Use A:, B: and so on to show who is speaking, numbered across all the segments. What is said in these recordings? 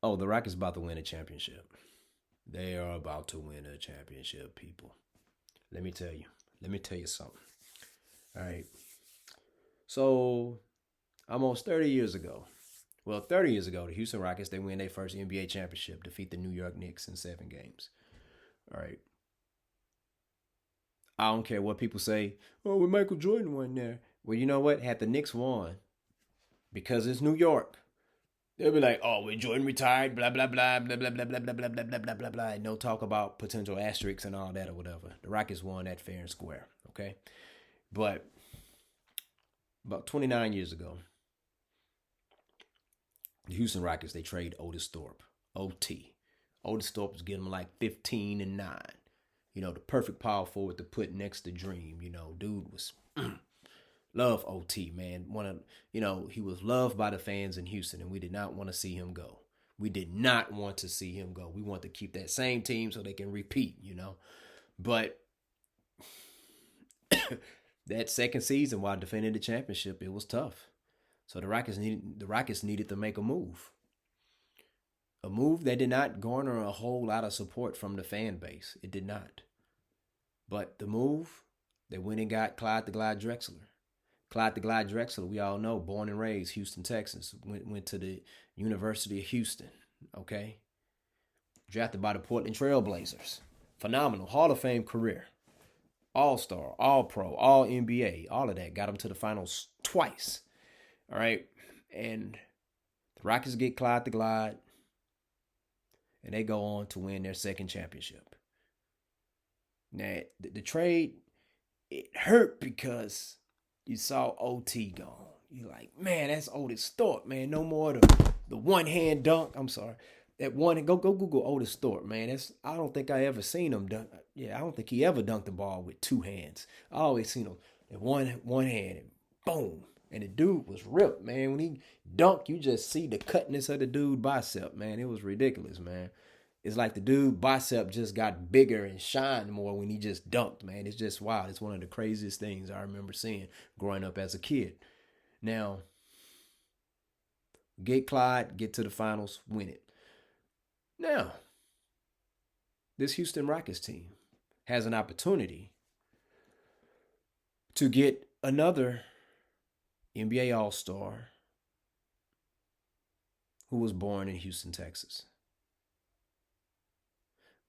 A: Oh, the Rockets about to win a championship. They are about to win a championship, people. Let me tell you. Let me tell you something. All right. So, almost 30 years ago, well, 30 years ago, the Houston Rockets, they win their first NBA championship, defeat the New York Knicks in 7 games. All right. I don't care what people say. Oh, when Michael Jordan won there. Well, you know what? Had the Knicks won, because it's New York, they'll be like, oh, when Jordan retired, blah, blah, blah, blah, blah, blah, blah, blah, blah, blah, blah, blah, blah, blah. No talk about potential asterisks and all that or whatever. The Rockets won that fair and square, okay? But about 29 years ago, the Houston Rockets, they trade Otis Thorpe, OT. Otis Thorpe was getting them like 15 and 9. You know, the perfect power forward to put next to Dream. You know, dude was love OT, man. He was loved by the fans in Houston, and we did not want to see him go. We did not want to see him go. We want to keep that same team so they can repeat, But that second season, while defending the championship, it was tough. So the Rockets needed to make a move. A move that did not garner a whole lot of support from the fan base. It did not. But the move, they went and got Clyde the Glide Drexler. Clyde the Glide Drexler, we all know, born and raised Houston, Texas, went to the University of Houston, okay? Drafted by the Portland Trail Blazers. Phenomenal Hall of Fame career. All-Star, All-Pro, All-NBA, all of that. Got him to the finals twice, all right? And the Rockets get Clyde the Glide, and they go on to win their second championship. Now, the trade, it hurt because you saw OT gone. You're like, man, that's Otis Thorpe, man. No more the one hand dunk. I'm sorry. That one, go Google Otis Thorpe, man. I don't think I ever seen him dunk. Yeah, I don't think he ever dunked the ball with two hands. I always seen him at one hand and boom. And the dude was ripped, man. When he dunked, you just see the cutness of the dude bicep, man. It was ridiculous, man. It's like the dude bicep just got bigger and shined more when he just dunked, man. It's just wild. It's one of the craziest things I remember seeing growing up as a kid. Now, get Clyde, get to the finals, win it. Now, this Houston Rockets team has an opportunity to get another NBA All-Star who was born in Houston, Texas.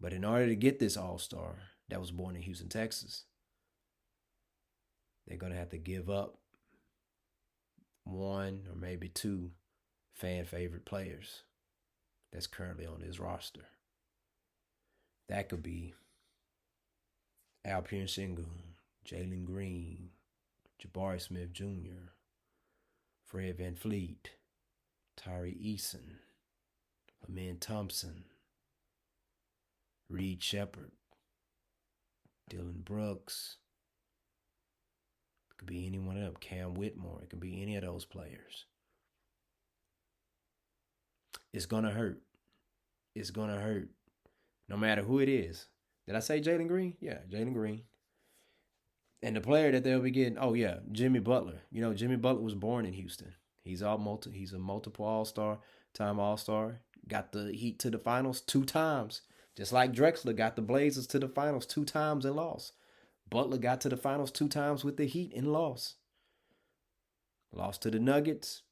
A: But in order to get this All-Star that was born in Houston, Texas, they're going to have to give up one or maybe two fan favorite players that's currently on his roster. That could be Alperen Sengun, Jalen Green, Jabari Smith Jr., Fred VanVleet, Tyree Eason, Amen Thompson, Reed Shepard, Dylan Brooks. It could be any one of them. Cam Whitmore. It could be any of those players. It's going to hurt. It's going to hurt. No matter who it is. Did I say Jalen Green? Yeah, Jalen Green. And the player that they'll be getting, oh yeah, Jimmy Butler. Jimmy Butler was born in Houston. He's a multiple All-Star, time All-Star. Got the Heat to the finals 2 times. Just like Drexler got the Blazers to the finals 2 times and lost. Butler got to the finals 2 times with the Heat and lost. Lost to the Nuggets.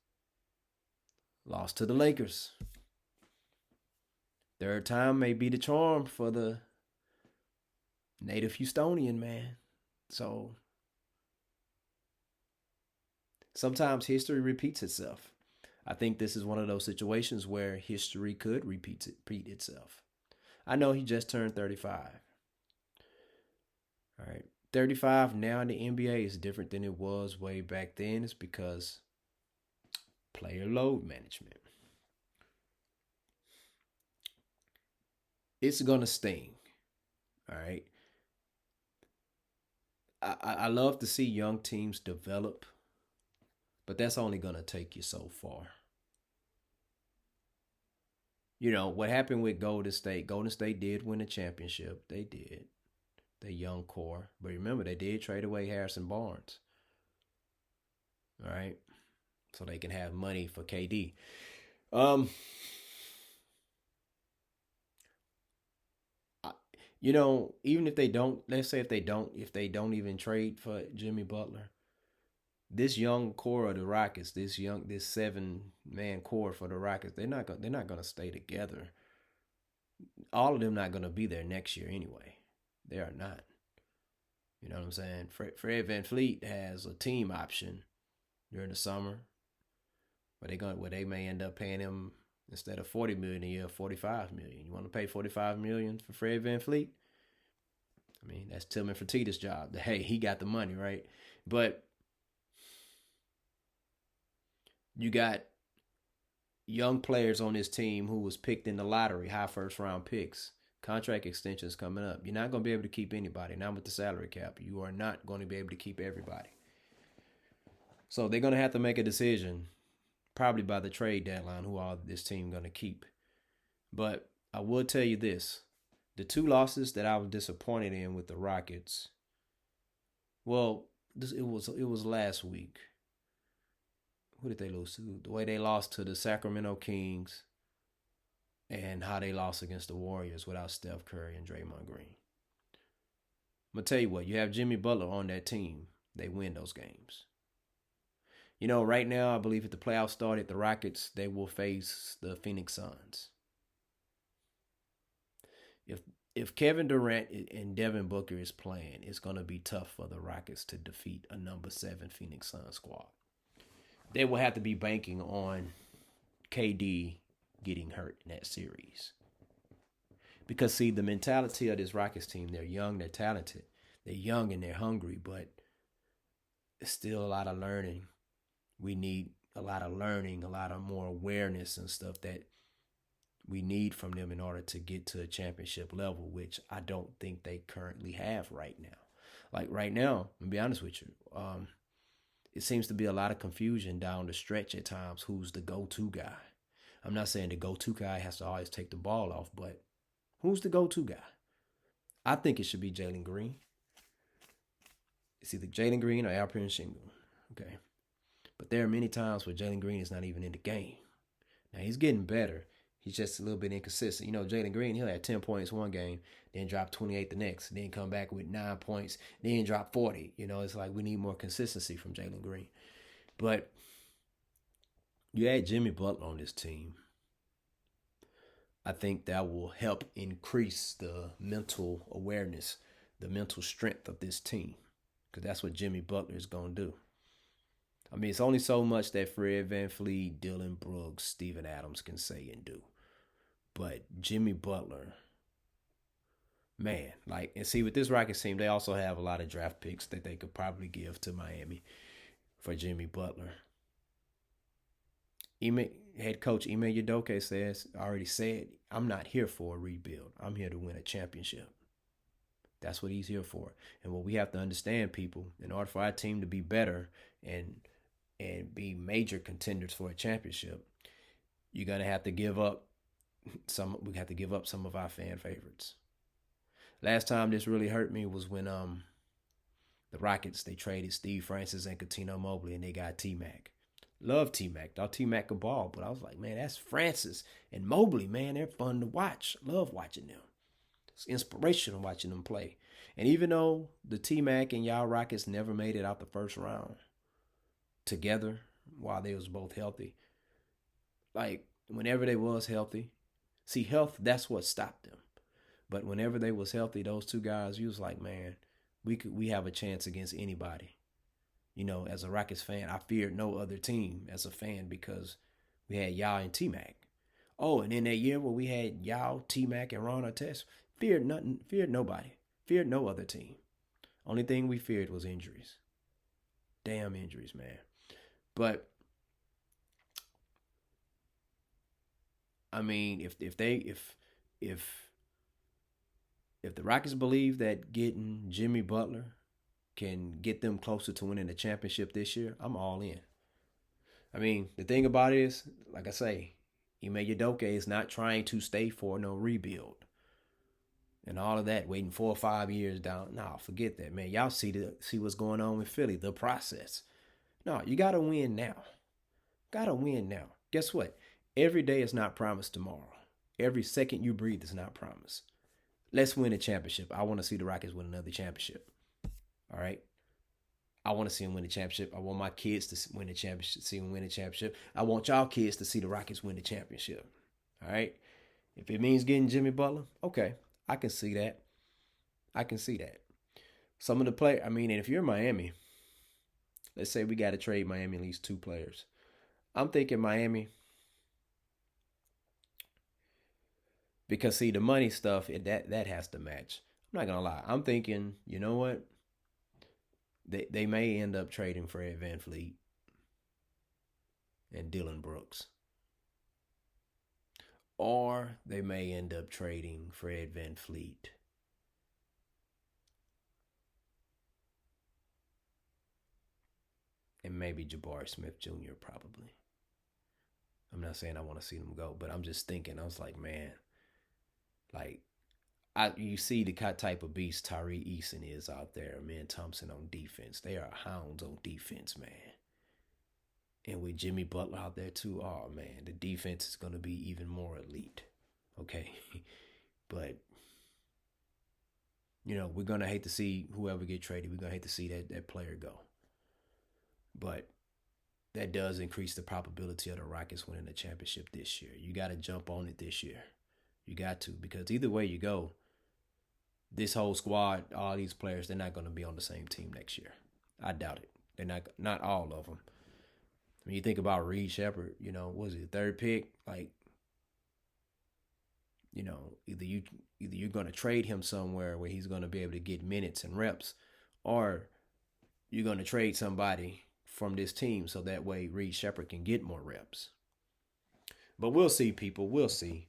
A: Lost to the Lakers. Third time may be the charm for the native Houstonian, man. So sometimes history repeats itself. I think this is one of those situations where history could repeat itself. I know he just turned 35. All right. 35 now in the NBA is different than it was way back then. It's because player load management. It's going to sting. All right. I love to see young teams develop, but that's only going to take you so far. What happened with Golden State? Golden State did win a championship. They did. The young core. But remember, they did trade away Harrison Barnes. All right. So they can have money for KD. Even if they don't, let's say if they don't even trade for Jimmy Butler, this young core of the Rockets, this 7-man core for the Rockets, they're not gonna stay together. All of them not gonna be there next year anyway. They are not. You know what I'm saying? Fred Van Fleet has a team option during the summer, where they may end up paying him instead of 40 million a year, 45 million. You want to pay 45 million for Fred Van Fleet? I mean, that's Tillman Fertitta's job. Hey, he got the money, right? But you got young players on this team who was picked in the lottery, high first round picks. Contract extensions coming up. You're not going to be able to keep anybody. Not with the salary cap. You are not going to be able to keep everybody. So they're going to have to make a decision, probably by the trade deadline, who all this team going to keep. But I will tell you this. The two losses that I was disappointed in with the Rockets, well, it was last week. Who did they lose to? The way they lost to the Sacramento Kings and how they lost against the Warriors without Steph Curry and Draymond Green. I'm going to tell you what, you have Jimmy Butler on that team, they win those games. Right now, I believe if the playoffs started, the Rockets, they will face the Phoenix Suns. If Kevin Durant and Devin Booker is playing, it's going to be tough for the Rockets to defeat a number 7 Phoenix Suns squad. They will have to be banking on KD getting hurt in that series. Because, see, the mentality of this Rockets team, they're young, they're talented. They're young and they're hungry, but it's still a lot of learning. We need a lot of learning, a lot of more awareness and stuff that we need from them in order to get to a championship level, which I don't think they currently have right now. Like right now, I'm gonna be honest with you, it seems to be a lot of confusion down the stretch at times. Who's the go-to guy? I'm not saying the go-to guy has to always take the ball off, but who's the go-to guy? I think it should be Jalen Green. It's either Jalen Green or Alperen Sengun. Okay. But there are many times where Jalen Green is not even in the game. Now, he's getting better. He's just a little bit inconsistent. Jalen Green, he'll have 10 points one game, then drop 28 the next, then come back with 9 points, then drop 40. It's like we need more consistency from Jalen Green. But you add Jimmy Butler on this team, I think that will help increase the mental awareness, the mental strength of this team, because that's what Jimmy Butler is going to do. I mean, it's only so much that Fred Van Fleet, Dylan Brooks, Steven Adams can say and do. But Jimmy Butler, man, and see, with this Rockets team, they also have a lot of draft picks that they could probably give to Miami for Jimmy Butler. Head coach Ime Udoka already said, I'm not here for a rebuild. I'm here to win a championship. That's what he's here for. And what we have to understand, people, in order for our team to be better and be major contenders for a championship, you're gonna have to give up some. We have to give up some of our fan favorites. Last time this really hurt me was when the Rockets, they traded Steve Francis and Cuttino Mobley, and they got T-Mac. Love T-Mac. Thought T-Mac could ball, but I was like, man, that's Francis and Mobley, man. They're fun to watch. Love watching them. It's inspirational watching them play. And even though the T-Mac and y'all Rockets never made it out the first round together while they was both healthy, like whenever they was healthy, see, health, that's what stopped them. But whenever they was healthy, those two guys, you was like, man, we have a chance against anybody. As a Rockets fan, I feared no other team as a fan because we had Yao and T-Mac. Oh, and in that year where we had Yao, T-Mac, and Ron Artest, feared nothing, feared nobody, feared no other team. Only thing we feared was injuries. Damn injuries, man. But I mean, if the Rockets believe that getting Jimmy Butler can get them closer to winning the championship this year, I'm all in. I mean, the thing about it is, like I say, Ime Udoka is not trying to stay for no rebuild and all of that, waiting 4 or 5 years down. No, forget that, man. Y'all see what's going on with Philly, the process. No, you got to win now. Got to win now. Guess what? Every day is not promised tomorrow. Every second you breathe is not promised. Let's win a championship. I want to see the Rockets win another championship. All right. I want to see them win the championship. I want my kids to win the championship, see them win the championship. I want y'all kids to see the Rockets win the championship. All right. If it means getting Jimmy Butler, okay, I can see that. I can see that. Some of the play, I mean, and if you're Miami, let's say we got to trade Miami at least 2 players. I'm thinking Miami because see the money stuff that has to match. I'm not gonna lie. I'm thinking, you know what? They may end up trading Fred VanVleet and Dylan Brooks. Or they may end up trading Fred VanVleet and maybe Jabari Smith Jr. probably. I'm not saying I want to see them go, but I'm just thinking. I was like, man, like you see the type of beast Tyree Eason is out there. Man, Thompson on defense. They are hounds on defense, man. And with Jimmy Butler out there too, oh man, the defense is going to be even more elite. Okay, but we're gonna hate to see whoever get traded. We're gonna hate to see that player go. But that does increase the probability of the Rockets winning the championship this year. You got to jump on it this year. You got to, because either way you go, this whole squad, all these players, they're not going to be on the same team next year. I doubt it. They're not all of them. When you think about Reed Shepard, was it third pick? Like, either you're going to trade him somewhere where he's going to be able to get minutes and reps, or you're going to trade somebody from this team so that way Reed Shepard can get more reps. But we'll see, people. We'll see.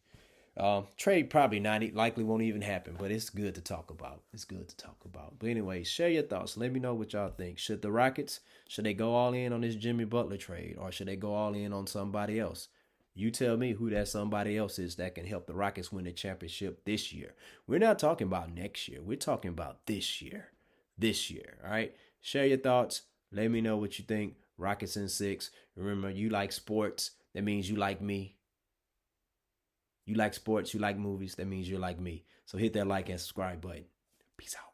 A: Trade probably not likely won't even happen, but it's good to talk about. It's good to talk about. But anyway, share your thoughts. Let me know what y'all think. Should the Rockets, should they go all in on this Jimmy Butler trade, or should they go all in on somebody else? You tell me who that somebody else is that can help the Rockets win the championship this year. We're not talking about next year. We're talking about this year. This year, all right? Share your thoughts. Let me know what you think. Rockets in 6. Remember, you like sports. That means you like me. You like sports. You like movies. That means you're like me. So hit that like and subscribe button. Peace out.